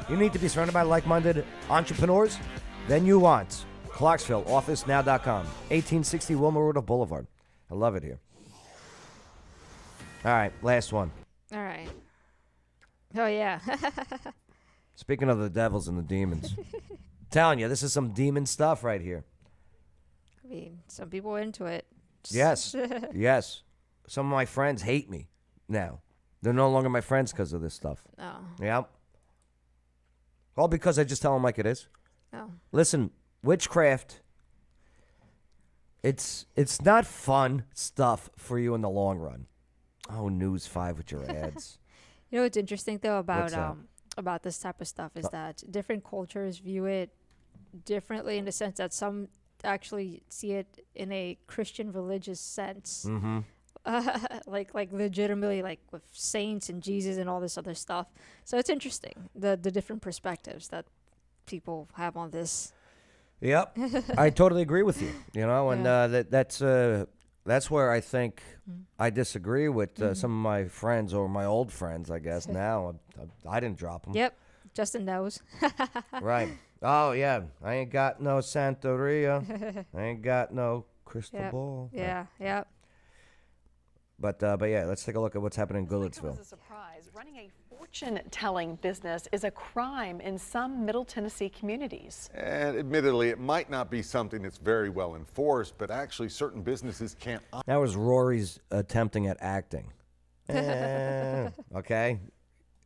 you need to be surrounded by like-minded entrepreneurs, then you want Clarksville, officenow.com, 1860 Wilma Rudolph Boulevard. I love it here. All right, last one. all right. Oh, yeah. Speaking of the devils and the demons, telling you, this is some demon stuff right here. I mean, some people are into it. Yes, yes. Some of my friends hate me now. They're no longer my friends because of this stuff. Oh. Yep. All because I just tell them like it is. Oh. Listen, witchcraft, it's not fun stuff for you in the long run. Oh, News 5 with your ads. You know what's interesting though What's that? about this type of stuff is that different cultures view it differently in the sense that some actually see it in a Christian religious sense. Mm-hmm. Like legitimately, like with saints and Jesus and all this other stuff. So it's interesting the different perspectives that people have on this. Yep, I totally agree with you. You know, and that's where I think I disagree with some of my friends or my old friends. I guess now I didn't drop them. Yep, Justin knows. Right. Oh yeah, I ain't got no Santeria. I ain't got no crystal ball. Yeah. Yep. But yeah, let's take a look at what's happening in Goodlettsville. A surprise. Running a fortune-telling business is a crime in some Middle Tennessee communities. And admittedly, it might not be something that's very well enforced, but actually certain businesses can't. That was Rory's attempting at acting. Okay.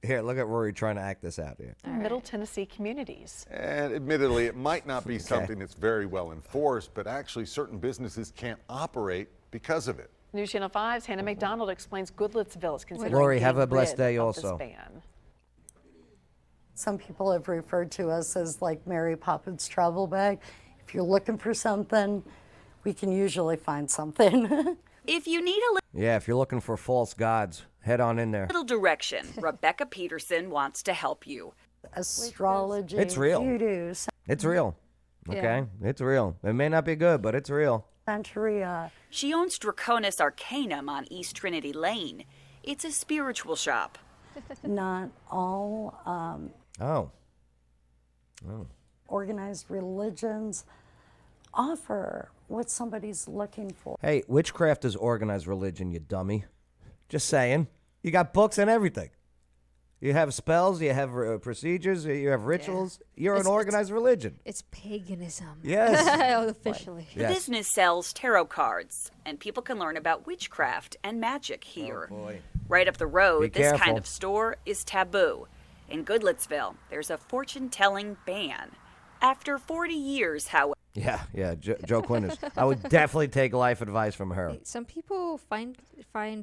Here, look at Rory trying to act this out here. Middle Tennessee communities. And admittedly, it might not be something that's very well enforced, but actually certain businesses can't operate because of it. News Channel 5's Hannah McDonald explains Goodlettsville is considering Lori, have getting a blessed rid day of also. this ban. Some people have referred to us as like Mary Poppins travel bag. If you're looking for something, we can usually find something. If you need a Yeah, if you're looking for false gods, head on in there. little direction, Rebecca Peterson wants to help you. Astrology, It's real. voodoo, It's real. Okay? It's real. It may not be good, but it's real. Santeria. She owns Draconis Arcanum on East Trinity Lane. It's a spiritual shop. Not all Oh. organized religions offer what somebody's looking for. Hey, witchcraft is organized religion, you dummy. Just saying. You got books and everything. You have spells, you have procedures, you have rituals. You're an organized religion. It's paganism. Yes. Officially. The business sells tarot cards, and people can learn about witchcraft and magic here. Oh, boy. Right up the road, Be this kind careful. of store is taboo. In Goodlettsville, there's a fortune-telling ban. After 40 years, however, Yeah, Joe Quinters. I would definitely take life advice from her. Some people find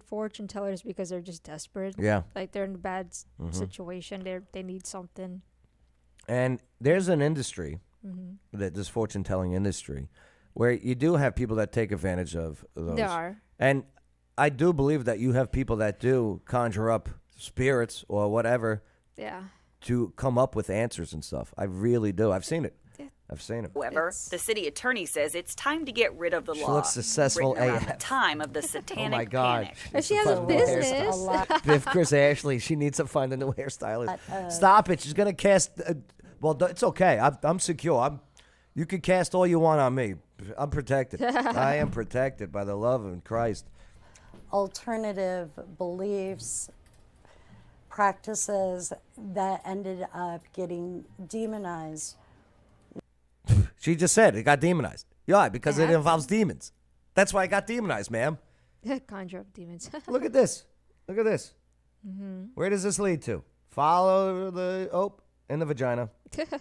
fortune tellers because they're just desperate. Yeah. Like they're in a bad Mhm. situation. They need something. And there's an industry, Mhm. this fortune-telling industry, where you do have people that take advantage of those. There are. And I do believe that you have people that do conjure up spirits or whatever Yeah. to come up with answers and stuff. I really do. I've seen it. I've seen it. However, the city attorney says it's time to get rid of the She law. looks successful written around AF. the time of the satanic Oh my God. panic. If she has a business. If Chris Ashley, she needs to find a new hairstylist. Stop it. She's going to cast. It's okay. I'm secure. You can cast all you want on me. I'm protected. I am protected by the love of Christ. Alternative beliefs, practices that ended up getting demonized. She just said it got demonized. Yeah, because it involves demons. That's why it got demonized, ma'am. Conjure up demons. Look at this. Look at this. Mm-hmm. Where does this lead to? Follow the in the vagina.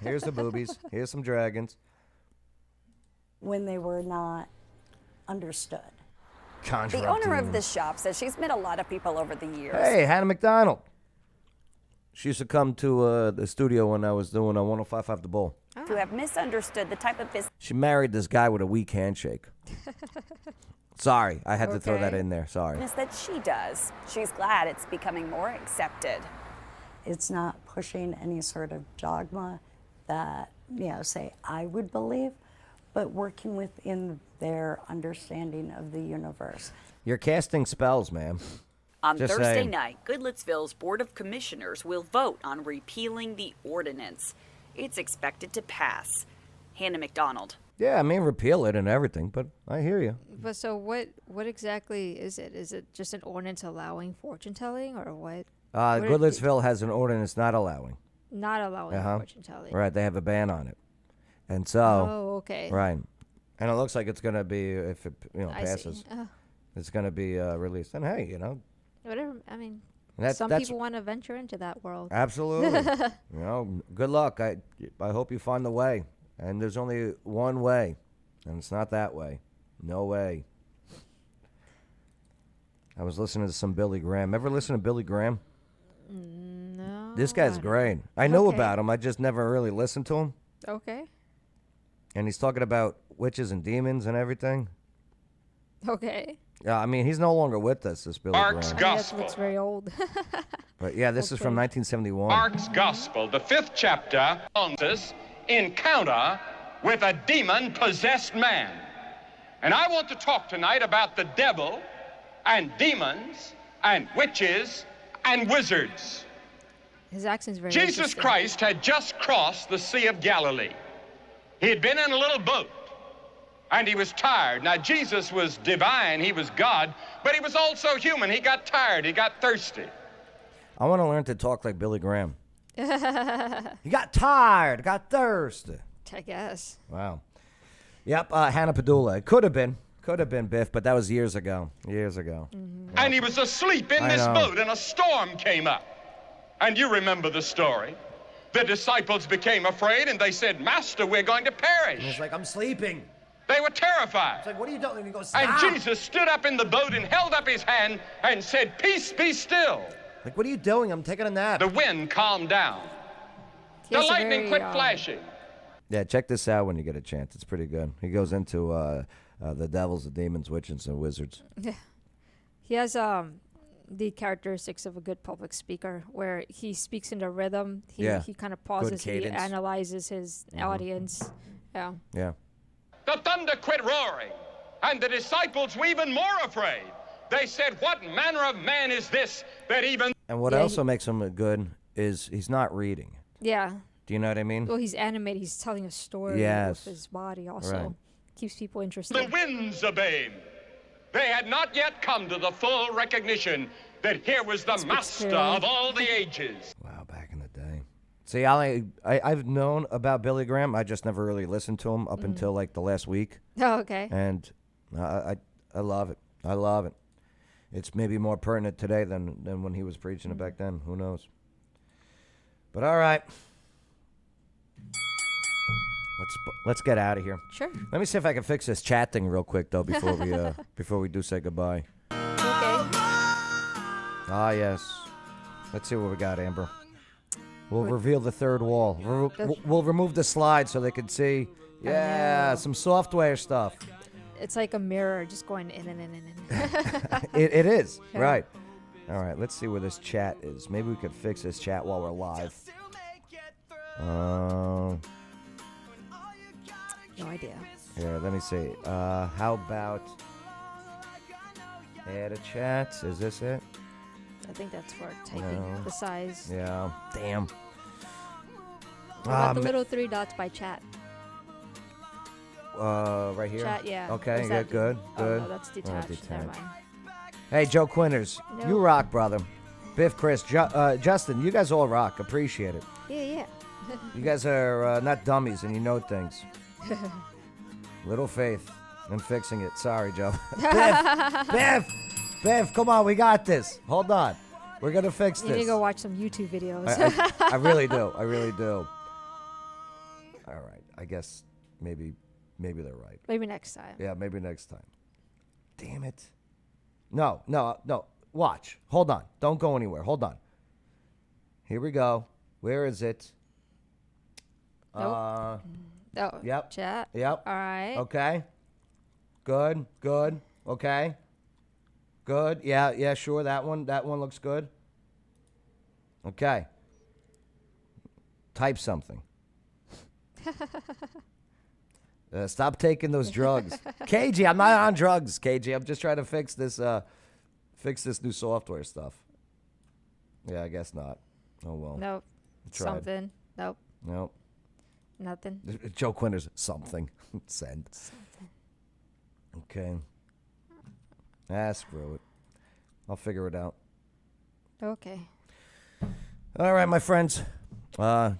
Here's the boobies. Here's some dragons. When they were not understood. Conjure The up owner of demons. this shop says she's met a lot of people over the years. Hey, Hannah McDonald. She used to come to the studio when I was doing 105.5 The Bull. Who have misunderstood the type of business She married this guy with a weak handshake. Sorry, I had to throw that in there. Sorry. that she does. She's glad it's becoming more accepted. It's not pushing any sort of dogma that, say I would believe, but working within their understanding of the universe. You're casting spells, ma'am. On Just Thursday saying. night, Goodlettsville's Board of Commissioners will vote on repealing the ordinance. It's expected to pass. Hannah McDonald. Yeah, I mean, repeal it and everything, but I hear you. But so what exactly is it? Is it just an ordinance allowing fortune telling or what? What Goodlettsville has an ordinance not allowing. Not allowing fortune telling. Right, they have a ban on it. And so. Oh, okay. Right. And it looks like it's going to be, if it I see. passes, it's going to be released. And hey, Whatever. I mean, That's- some that's- people want to venture into that world. Absolutely. Good luck. I hope you find the way. And there's only one way, and it's not that way. No way. I was listening to some Billy Graham. Ever listen to Billy Graham? No. This guy's great. I knew about him. I just never really listened to him. Okay. And he's talking about witches and demons and everything. Okay. Yeah, I mean, he's no longer with us, this Billy Mark's Graham. Gospel. That looks very old. But yeah, this is from 1971. Mark's Gospel, the 5th chapter, on this encounter with a demon-possessed man. And I want to talk tonight about the devil and demons and witches and wizards. His accent's very Jesus interesting. Christ had just crossed the Sea of Galilee. He had been in a little boat, and he was tired. Now, Jesus was divine, he was God, but he was also human. He got tired, he got thirsty. I want to learn to talk like Billy Graham. He got tired, got thirsty. I guess. Wow. Yep, Hannah Padula. It could have been Biff, but that was years ago. Years ago. And he was asleep in I this know. boat, and a storm came up. And you remember the story. The disciples became afraid, and they said, Master, we're going to perish. And he's like, I'm sleeping. They were terrified. It's like, what are you doing? And he goes, And stop. Jesus stood up in the boat and held up his hand and said, Peace, be still. Like, what are you doing? I'm taking a nap. The wind calmed down. He The has a lightning very, quit flashing. Yeah, check this out when you get a chance. It's pretty good. He goes into the devils, the demons, witches, and wizards. Yeah. He has the characteristics of a good public speaker, where he speaks in a rhythm. He kind of pauses. He cadence. analyzes his audience. Yeah. Yeah. The thunder quit roaring, and the disciples were even more afraid. They said, What manner of man is this that even... And what Yeah, also makes him good is he's not reading. Yeah. Do you know what I mean? Well, he's animated. He's telling a story Yes. with his body also. Right. Keeps people interested. The winds obeyed. They had not yet come to the full recognition that here was the master clearly. of all the ages. Wow, back in the day. See, I've known about Billy Graham. I just never really listened to him up until like the last week. Oh, okay. And I love it. I love it. It's maybe more pertinent today than when he was preaching it back then. Who knows? But all right. Let's get out of here. Sure. Let me see if I can fix this chat thing real quick though before we do say goodbye. Okay. Ah yes. Let's see what we got, Amber. We'll reveal the third wall. We'll remove the slide so they can see. Yeah, some software stuff. It's like a mirror just going in and in and in. It is, Yeah. right. All right, let's see where this chat is. Maybe we could fix this chat while we're live. No idea. Here, let me see. How about add a chat? Is this it? I think that's for typing the size. Yeah. Damn. What about the little 3 dots by chat? Right here? Chat, yeah. Okay, Is yeah, that good, oh, good. no, that's detached. Never mind. Hey, Joe Quinters, No. you rock, brother. Biff, Chris, Justin, you guys all rock. Appreciate it. Yeah. You guys are not dummies and you know things. Little faith in fixing it. Sorry, Joe. Biff, come on, we got this. Hold on. We're going to fix You this. need to go watch some YouTube videos. I really do. I really do. All right. I guess maybe they're right. Maybe next time. Yeah, maybe next time. Damn it. No. Watch. Hold on. Don't go anywhere. Hold on. Here we go. Where is it? Nope. Oh, Yep. Chat. Yep. All right. Okay. Good. Okay. Good. Yeah, sure. That one looks good. Okay. Type something. Stop taking those drugs. KG, I'm not on drugs, KG. I'm just trying to fix this new software stuff. Yeah, I guess not. Oh, well. Nope. Tried. Something. Nope. Nope. Nothing. Joe Quinters, something. Send. Something. Okay. Screw it. I'll figure it out. Okay. All right, my friends. Oh,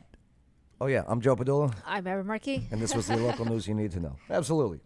yeah, I'm Joe Padula. I'm Evan Markey. And this was the local news you need to know. Absolutely.